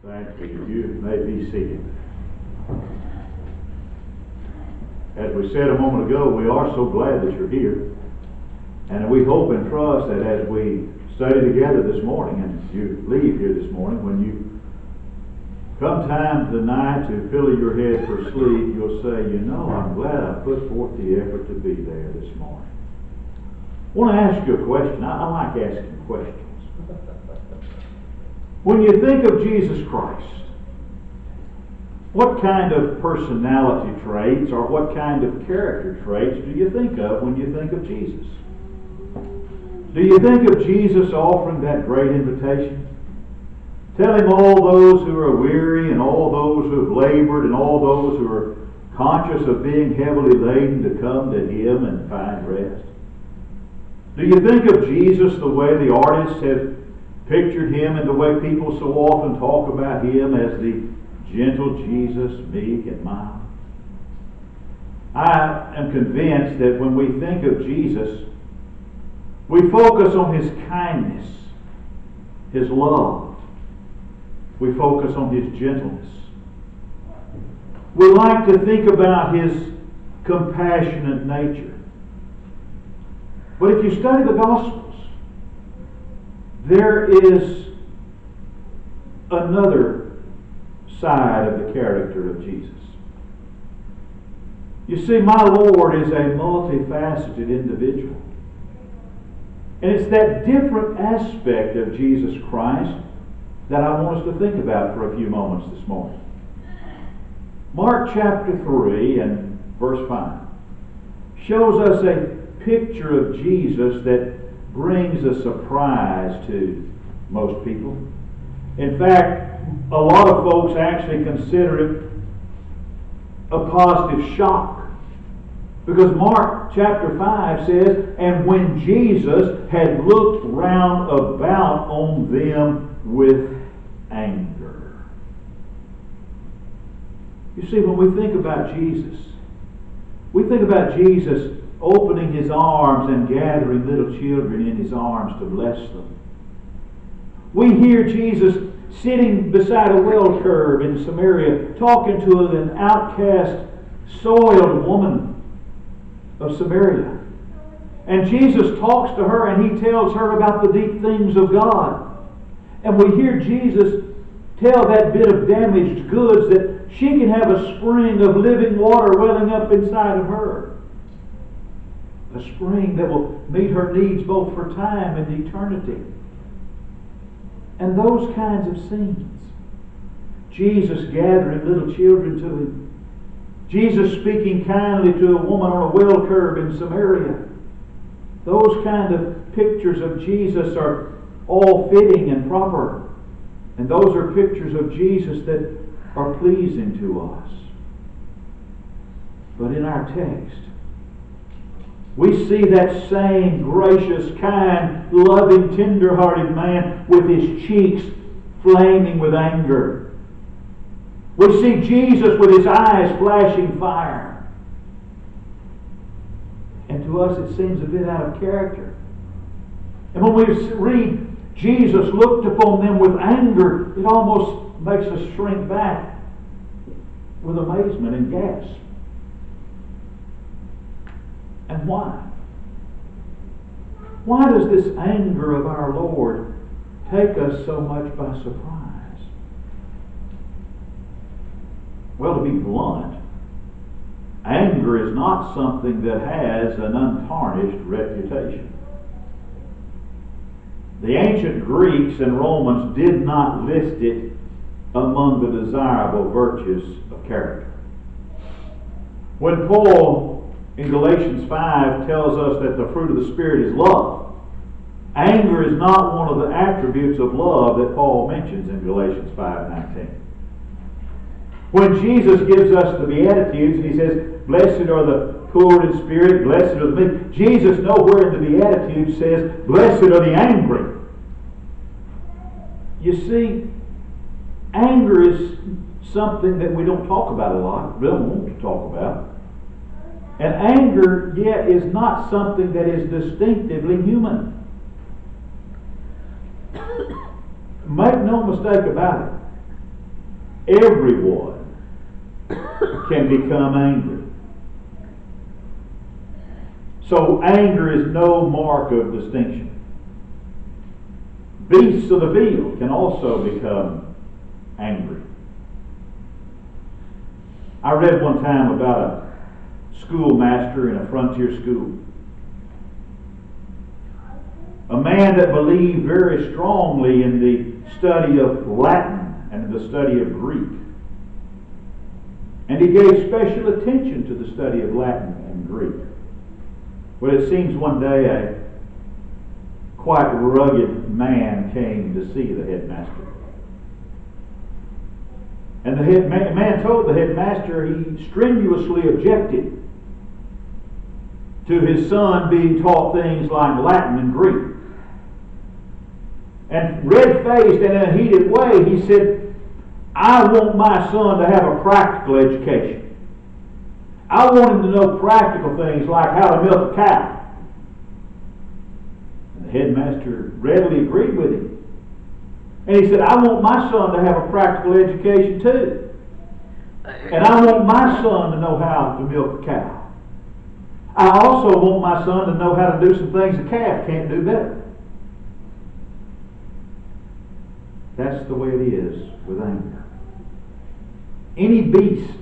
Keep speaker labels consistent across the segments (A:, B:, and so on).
A: Thank you. You may be seated. As we said a moment ago, we are so glad that you're here. And we hope and trust that as we study together this morning, and you leave here this morning, when you come time tonight to fill your head for sleep, you'll say, I'm glad I put forth the effort to be there this morning. I want to ask you a question. I like asking questions. When you think of Jesus Christ, what kind of personality traits or what kind of character traits do you think of when you think of Jesus? Do you think of Jesus offering that great invitation? Telling all those who are weary and all those who have labored and all those who are conscious of being heavily laden to come to Him and find rest? Do you think of Jesus the way the artists have pictured Him and the way people so often talk about Him as the gentle Jesus, meek and mild? I am convinced that when we think of Jesus, we focus on His kindness, His love. We focus on His gentleness. We like to think about His compassionate nature. But if you study the Gospels, there is another side of the character of Jesus. You see, my Lord is a multifaceted individual. And it's that different aspect of Jesus Christ that I want us to think about for a few moments this morning. Mark chapter 3 and verse 5 shows us a picture of Jesus that brings a surprise to most people. In fact, a lot of folks actually consider it a positive shock. Because Mark chapter 5 says, "And when Jesus had looked round about on them with anger." You see, when we think about Jesus, we think about Jesus opening His arms and gathering little children in His arms to bless them. We hear Jesus sitting beside a well curb in Samaria, talking to an outcast, soiled woman of Samaria. And Jesus talks to her and He tells her about the deep things of God. And we hear Jesus tell that bit of damaged goods that she can have a spring of living water welling up inside of her. A spring that will meet her needs both for time and eternity. And those kinds of scenes. Jesus gathering little children to Him. Jesus speaking kindly to a woman on a well curb in Samaria. Those kind of pictures of Jesus are all fitting and proper. And those are pictures of Jesus that are pleasing to us. But in our text, we see that same gracious, kind, loving, tender-hearted man with his cheeks flaming with anger. We see Jesus with his eyes flashing fire. And to us it seems a bit out of character. And when we read Jesus looked upon them with anger, it almost makes us shrink back with amazement and gasp. And why? Why does this anger of our Lord take us so much by surprise? Well, to be blunt, anger is not something that has an untarnished reputation. The ancient Greeks and Romans did not list it among the desirable virtues of character. When Paul in Galatians 5 tells us that the fruit of the Spirit is love, anger is not one of the attributes of love that Paul mentions in Galatians 5:19. When Jesus gives us the Beatitudes and He says, "Blessed are the poor in spirit, blessed are the meek," Jesus nowhere in the Beatitudes says, "Blessed are the angry." You see, anger is something that we don't talk about a lot, we don't want to talk about. And anger, yet, is not something that is distinctively human. Make no mistake about it. Everyone can become angry. So anger is no mark of distinction. Beasts of the field can also become angry. I read one time about a schoolmaster in a frontier school. A man that believed very strongly in the study of Latin and the study of Greek. And he gave special attention to the study of Latin and Greek. Well, it seems one day a quite rugged man came to see the headmaster. And the man told the headmaster he strenuously objected to his son being taught things like Latin and Greek. And red-faced and in a heated way, he said, I want my son to have a practical education. I want him to know practical things like how to milk a cow. And the headmaster readily agreed with him. And he said, I want my son to have a practical education too. And I want my son to know how to milk a cow. I also want my son to know how to do some things a calf can't do better. That's the way it is with anger. Any beast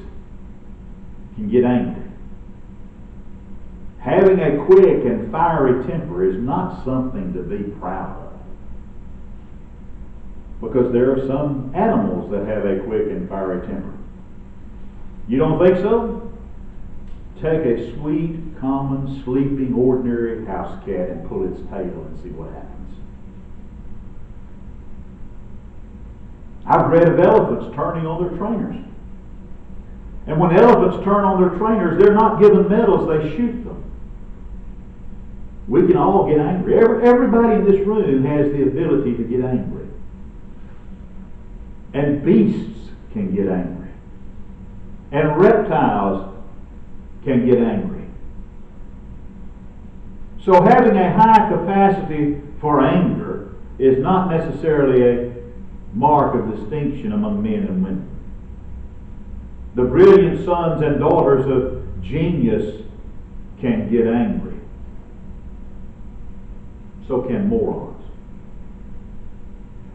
A: can get angry. Having a quick and fiery temper is not something to be proud of. Because there are some animals that have a quick and fiery temper. You don't think so? Take a sweet, common, sleeping, ordinary house cat and pull its tail and see what happens. I've read of elephants turning on their trainers. And when elephants turn on their trainers, they're not given medals, they shoot them. We can all get angry. Everybody in this room has the ability to get angry. And beasts can get angry. And reptiles can get angry. So having a high capacity for anger is not necessarily a mark of distinction among men and women. The brilliant sons and daughters of genius can get angry. So can morons.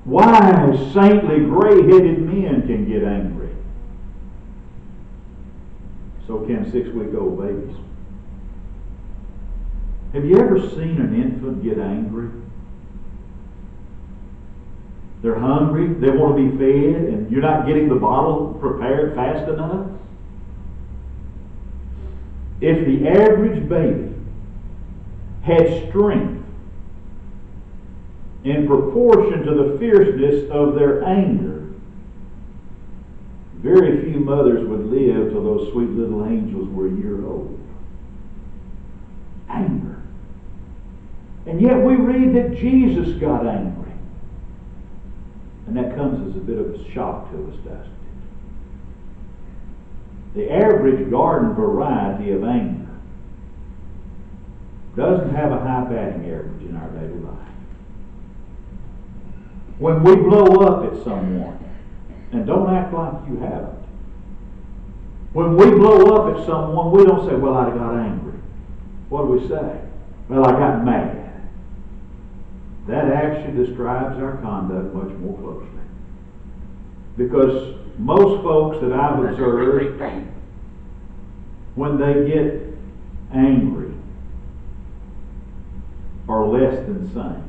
A: Wise, saintly, gray-headed men can get angry. So can 6-week-old babies. Have you ever seen an infant get angry? They're hungry, they want to be fed, and you're not getting the bottle prepared fast enough. If the average baby had strength in proportion to the fierceness of their anger, very few mothers would live till those sweet little angels were a year old. Anger. And yet we read that Jesus got angry. And that comes as a bit of a shock to us, doesn't it? The average garden variety of anger doesn't have a high batting average in our daily life. When we blow up at someone, and don't act like you haven't. When we blow up at someone, we don't say, well, I got angry. What do we say? Well, I got mad. That action describes our conduct much more closely. Because most folks that I've observed, when they get angry, are less than sane.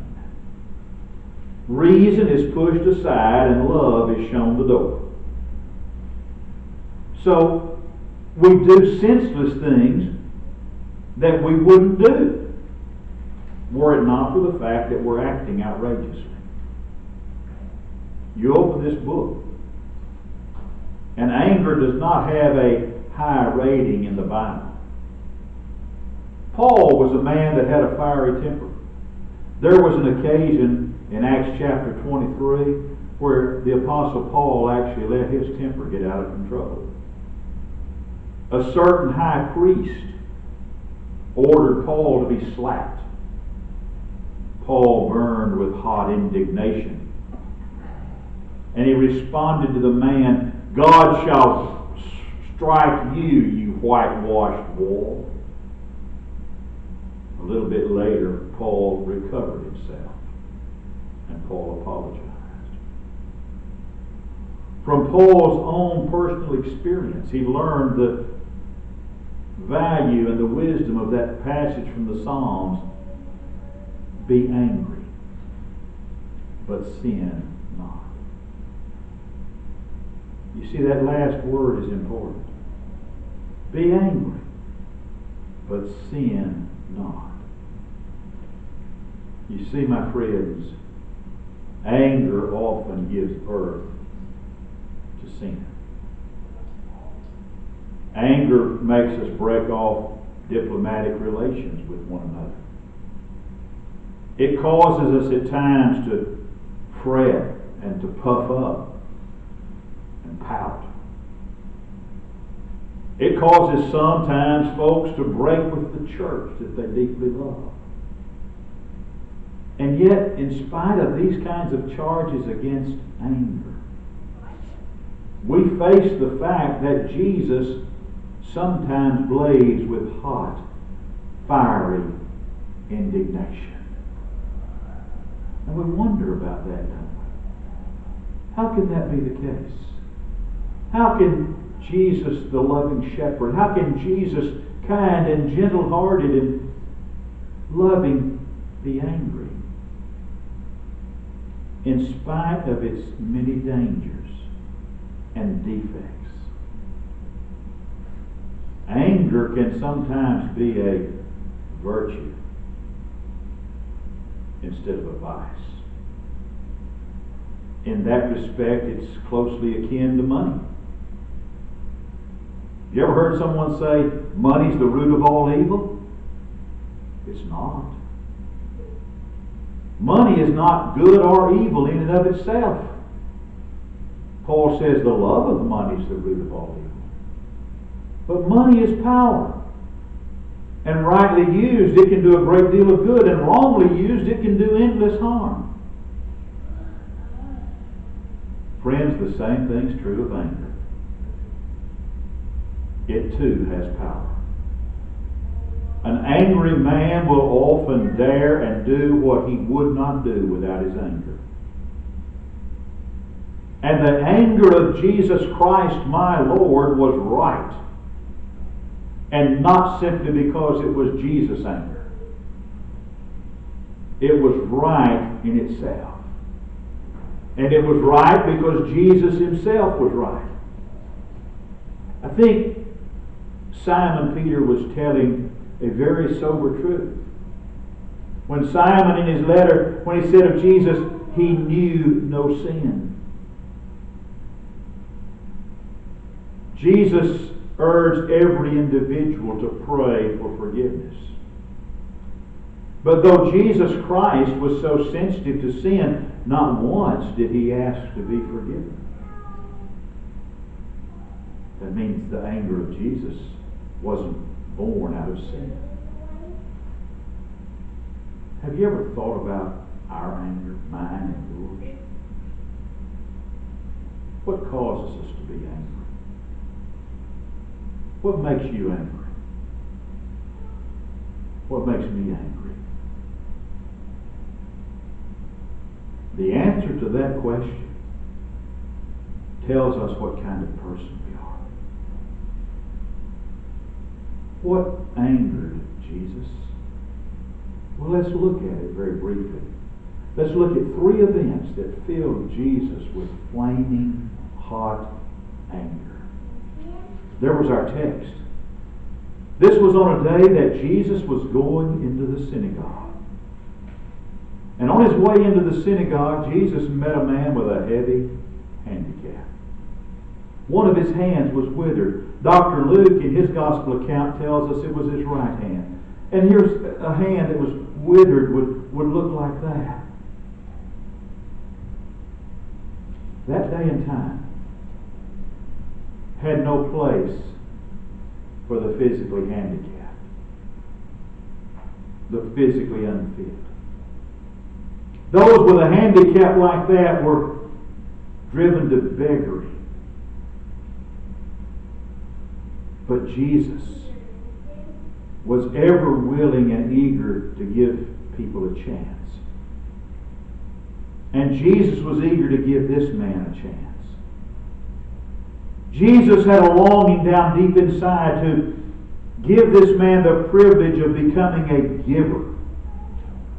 A: Reason is pushed aside and love is shown the door. So we do senseless things that we wouldn't do were it not for the fact that we're acting outrageously. You open this book, and anger does not have a high rating in the Bible. Paul was a man that had a fiery temper. There was an occasion in Acts chapter 23 where the Apostle Paul actually let his temper get out of control. A certain high priest ordered Paul to be slapped. Paul burned with hot indignation. And he responded to the man, God shall strike you, you whitewashed wall. A little bit later, Paul recovered himself, and Paul apologized. From Paul's own personal experience, he learned the value and the wisdom of that passage from the Psalms. Be angry, but sin not. You see, that last word is important. Be angry, but sin not. You see, my friends, anger often gives birth to sin. Anger makes us break off diplomatic relations with one another. It causes us at times to fret and to puff up and pout. It causes sometimes folks to break with the church that they deeply love. And yet, in spite of these kinds of charges against anger, we face the fact that Jesus sometimes blazed with hot, fiery indignation. And we wonder about that, don't we? How can that be the case? How can Jesus, the loving shepherd, how can Jesus, kind and gentle-hearted and loving, be angry? In spite of its many dangers and defects. Anger can sometimes be a virtue instead of a vice. In that respect, it's closely akin to money. You ever heard someone say, money's the root of all evil? It's not. Money is not good or evil in and of itself. Paul says the love of money is the root of all evil. But money is power. And rightly used, it can do a great deal of good. And wrongly used, it can do endless harm. Friends, the same thing's true of anger. It too has power. An angry man will often dare and do what he would not do without his anger. And the anger of Jesus Christ, my Lord, was right. And not simply because it was Jesus' anger. It was right in itself. And it was right because Jesus himself was right. I think Simon Peter was telling a very sober truth. When Simon in his letter, when he said of Jesus, he knew no sin. Jesus urged every individual to pray for forgiveness. But though Jesus Christ was so sensitive to sin, not once did he ask to be forgiven. That means the anger of Jesus wasn't born out of sin. Have you ever thought about our anger, mine and yours? What causes us to be angry? What makes you angry? What makes me angry? The answer to that question tells us what kind of person we are. What angered Jesus? Well, let's look at it very briefly. Let's look at three events that filled Jesus with flaming, hot anger. There was our text. This was on a day that Jesus was going into the synagogue. And on his way into the synagogue, Jesus met a man with a heavy handicap. One of his hands was withered. Dr. Luke, in his gospel account, tells us it was his right hand. And here's a hand that was withered would look like that. That day and time had no place for the physically handicapped, the physically unfit. Those with a handicap like that were driven to beggary But Jesus was ever willing and eager to give people a chance. And Jesus was eager to give this man a chance. Jesus had a longing down deep inside to give this man the privilege of becoming a giver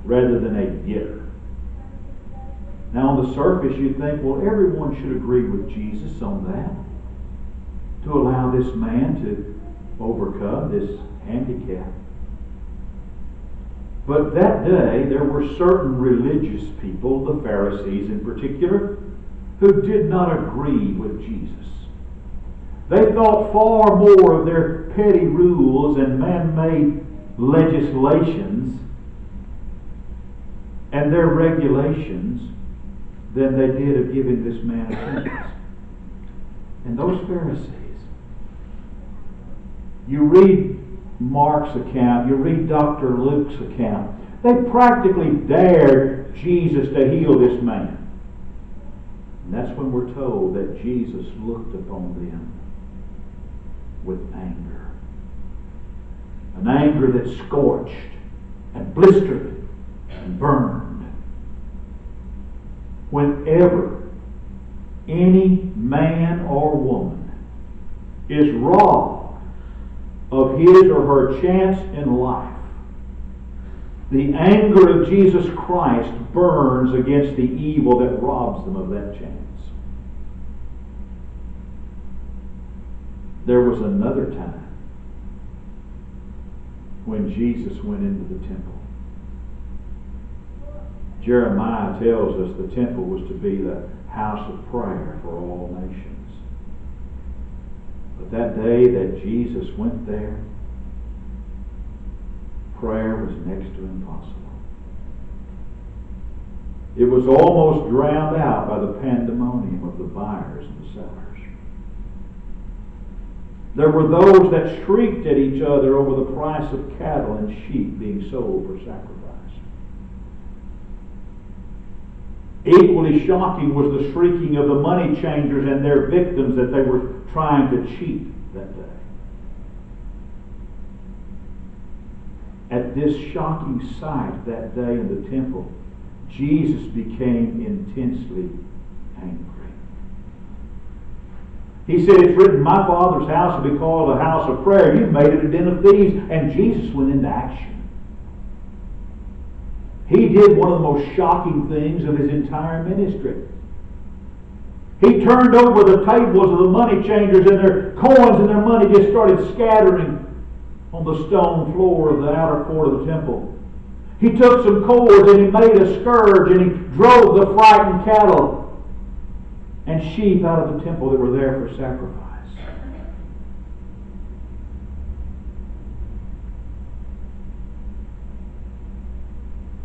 A: rather than a getter. Now on the surface you'd think, well, everyone should agree with Jesus on that, to allow this man to overcome this handicap. But that day there were certain religious people, the Pharisees in particular, who did not agree with Jesus. They thought far more of their petty rules and man-made legislations and their regulations than they did of giving this man a chance. And those Pharisees, you read Mark's account, you read Dr. Luke's account, they practically dared Jesus to heal this man. And that's when we're told that Jesus looked upon them with anger. An anger that scorched and blistered and burned. Whenever any man or woman is robbed of his or her chance in life, the anger of Jesus Christ burns against the evil that robs them of that chance. There was another time when Jesus went into the temple. Jeremiah tells us the temple was to be the house of prayer for all nations. But that day that Jesus went there, prayer was next to impossible. It was almost drowned out by the pandemonium of the buyers and the sellers. There were those that shrieked at each other over the price of cattle and sheep being sold for sacrifice. Equally shocking was the shrieking of the money changers and their victims that they were trying to cheat that day. At this shocking sight that day in the temple, Jesus became intensely angry. He said, it's written, my Father's house will be called a house of prayer. You've made it a den of thieves. And Jesus went into action. He did one of the most shocking things of his entire ministry. He turned over the tables of the money changers, and their coins and their money just started scattering on the stone floor of the outer court of the temple. He took some cords and he made a scourge, and he drove the frightened cattle and sheep out of the temple that were there for sacrifice.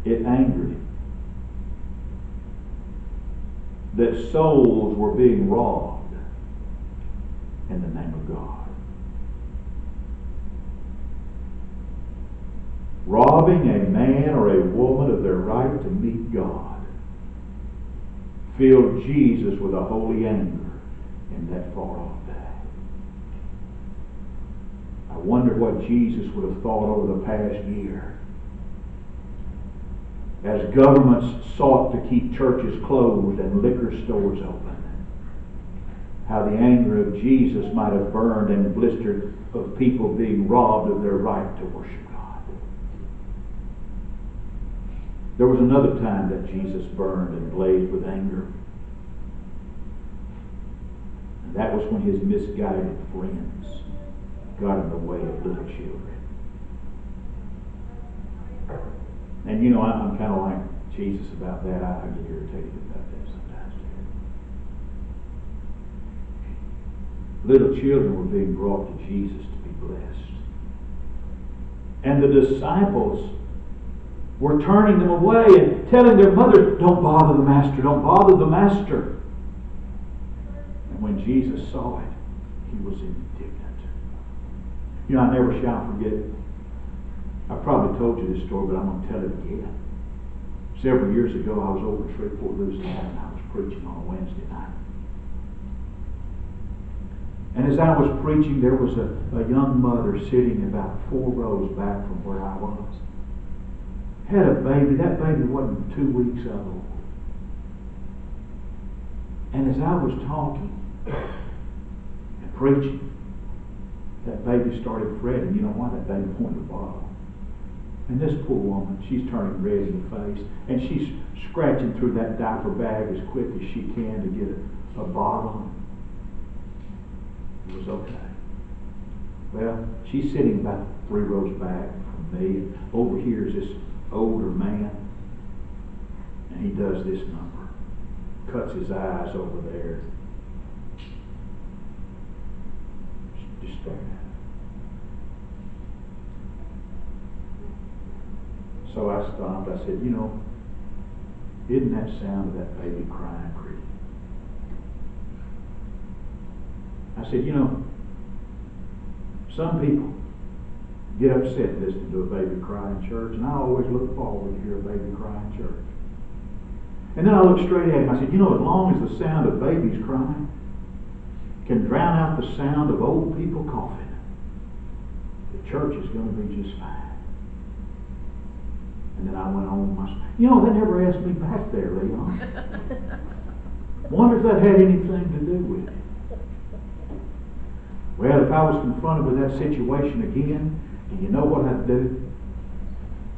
A: It angered him that souls were being robbed in the name of God. Robbing a man or a woman of their right to meet God filled Jesus with a holy anger in that far-off day. I wonder what Jesus would have thought over the past year as governments sought to keep churches closed and liquor stores open. How the anger of Jesus might have burned and blistered of people being robbed of their right to worship God. There was another time that Jesus burned and blazed with anger. And that was when his misguided friends got in the way of little children. And you know, I'm kind of like Jesus about that. I get irritated about that sometimes too. Little children were being brought to Jesus to be blessed. And the disciples were turning them away and telling their mothers, don't bother the master, don't bother the master. And when Jesus saw it, he was indignant. You know, I never shall forget, I probably told you this story, but I'm going to tell it again. Several years ago, I was over in Shreveport, Louisiana, and I was preaching on a Wednesday night. And as I was preaching, there was a young mother sitting about 4 rows back from where I was. Had a baby. That baby wasn't 2 weeks old. And as I was talking and preaching, that baby started fretting. You know why? That baby wanted a bottle. And this poor woman, she's turning red in the face, and she's scratching through that diaper bag as quick as she can to get a bottle. It was okay. Well, she's sitting about 3 rows back from me, and over here is this older man, and he does this number. Cuts his eyes over there. Just staring at it. So I stopped. I said, isn't that sound of that baby crying pretty? I said, some people get upset listening to a baby cry in church, and I always look forward to hear a baby cry in church. And then I looked straight at him. I said, as long as the sound of babies crying can drown out the sound of old people coughing, the church is going to be just fine. And then I went on with my story. They never asked me back there, Leon. Wonder if that had anything to do with it. Well, if I was confronted with that situation again, do you know what I'd do?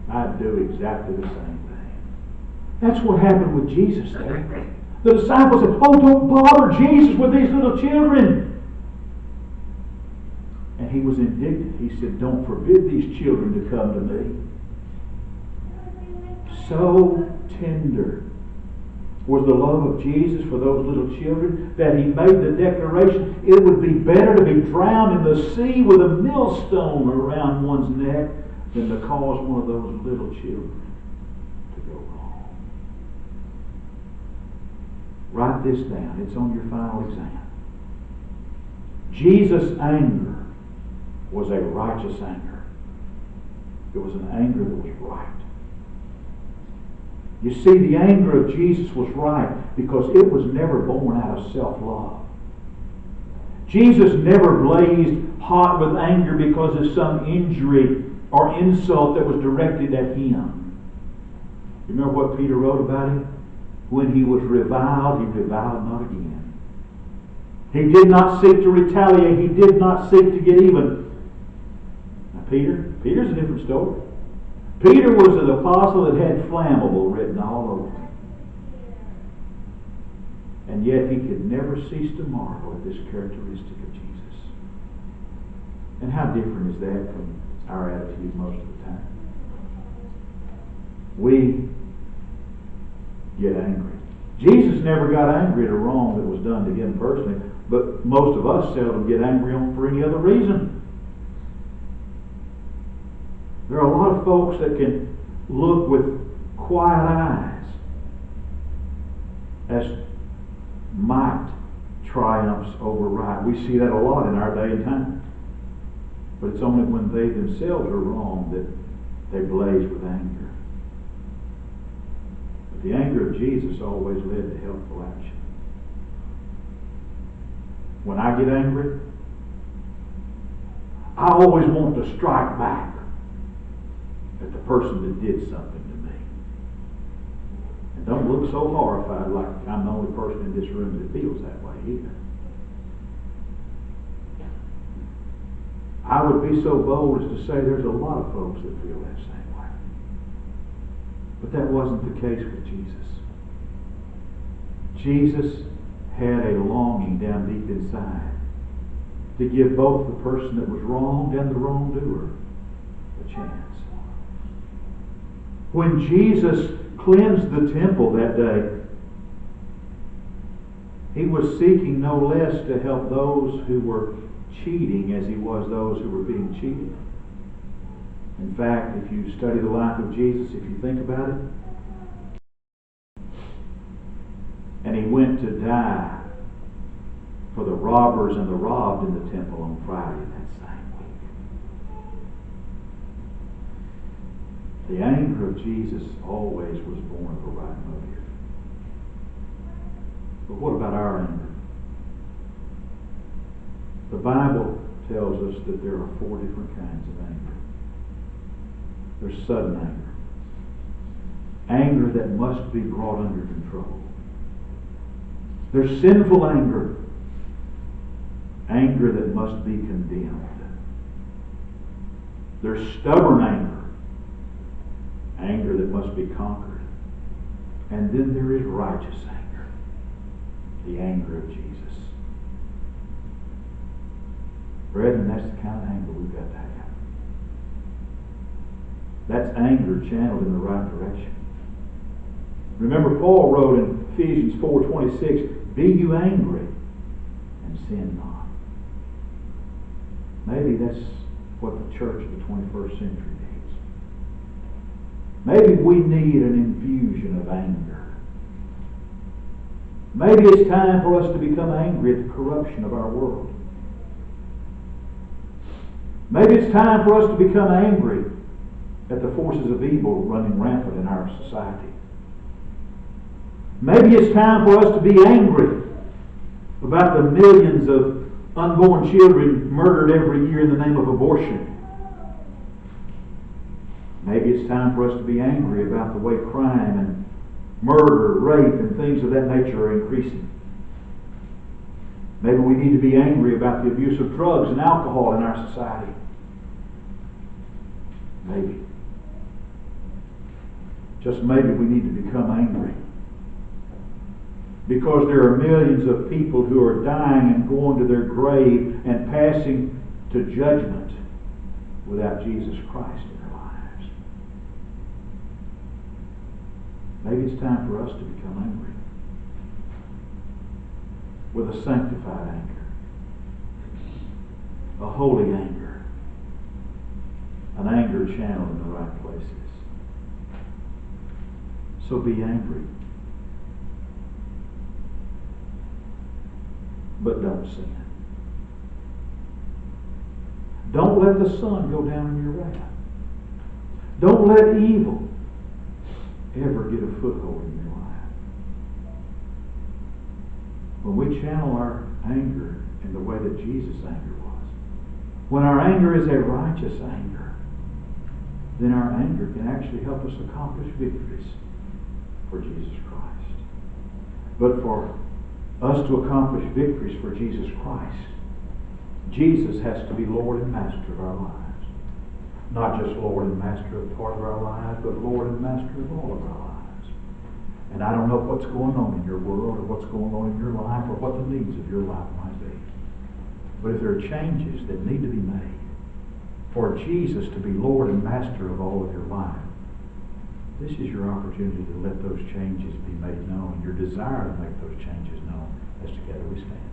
A: I'd do exactly the same thing. That's what happened with Jesus there. The disciples said, don't bother Jesus with these little children. And he was indignant. He said, don't forbid these children to come to me. So tender was the love of Jesus for those little children that he made the declaration, it would be better to be drowned in the sea with a millstone around one's neck than to cause one of those little children to go wrong. Write this down. It's on your final exam. Jesus' anger was a righteous anger. It was an anger that was right. You see, the anger of Jesus was right because it was never born out of self-love. Jesus never blazed hot with anger because of some injury or insult that was directed at him. You remember what Peter wrote about him? When he was reviled, he reviled not again. He did not seek to retaliate. He did not seek to get even. Now Peter's a different story. Peter was an apostle that had flammable written all over him. And yet he could never cease to marvel at this characteristic of Jesus. And how different is that from our attitude most of the time? We get angry. Jesus never got angry at a wrong that was done to him personally, but most of us seldom get angry for any other reason. There are a lot of folks that can look with quiet eyes as might triumphs over right. We see that a lot in our day and time. But it's only when they themselves are wrong that they blaze with anger. But the anger of Jesus always led to helpful action. When I get angry, I always want to strike back at the person that did something to me. And don't look so horrified like I'm the only person in this room that feels that way either. I would be so bold as to say there's a lot of folks that feel that same way. But that wasn't the case with Jesus. Jesus had a longing down deep inside to give both the person that was wronged and the wrongdoer a chance. When Jesus cleansed the temple that day, he was seeking no less to help those who were cheating as he was those who were being cheated. In fact, if you study the life of Jesus, if you think about it, and he went to die for the robbers and the robbed in the temple on Friday that same week. The anger of Jesus always was born of a right motive. But what about our anger? The Bible tells us that there are 4 different kinds of anger. There's sudden anger. Anger that must be brought under control. There's sinful anger. Anger that must be condemned. There's stubborn anger. Anger that must be conquered. And then there is righteous anger. The anger of Jesus. Brethren, that's the kind of anger we've got to have. That's anger channeled in the right direction. Remember, Paul wrote in Ephesians 4:26, "Be you angry and sin not." Maybe that's what the church of the 21st century needs. Maybe we need an infusion of anger. Maybe it's time for us to become angry at the corruption of our world. Maybe it's time for us to become angry at the forces of evil running rampant in our society. Maybe it's time for us to be angry about the millions of unborn children murdered every year in the name of abortion. Maybe it's time for us to be angry about the way crime and murder, rape, and things of that nature are increasing. Maybe we need to be angry about the abuse of drugs and alcohol in our society. Maybe. Just maybe we need to become angry. Because there are millions of people who are dying and going to their grave and passing to judgment without Jesus Christ in their lives. Maybe it's time for us to become angry with a sanctified anger, a holy anger, an anger channeled in the right places. So be angry. But don't sin. Don't let the sun go down in your wrath. Don't let evil ever get a foothold in your life. When we channel our anger in the way that Jesus' anger was, when our anger is a righteous anger, then our anger can actually help us accomplish victories for Jesus Christ. But for us to accomplish victories for Jesus Christ, Jesus has to be Lord and Master of our lives. Not just Lord and Master of part of our lives, but Lord and Master of all of our lives. And I don't know what's going on in your world or what's going on in your life or what the needs of your life might be. But if there are changes that need to be made for Jesus to be Lord and Master of all of your life, this is your opportunity to let those changes be made known, your desire to make those changes known, as together we stand.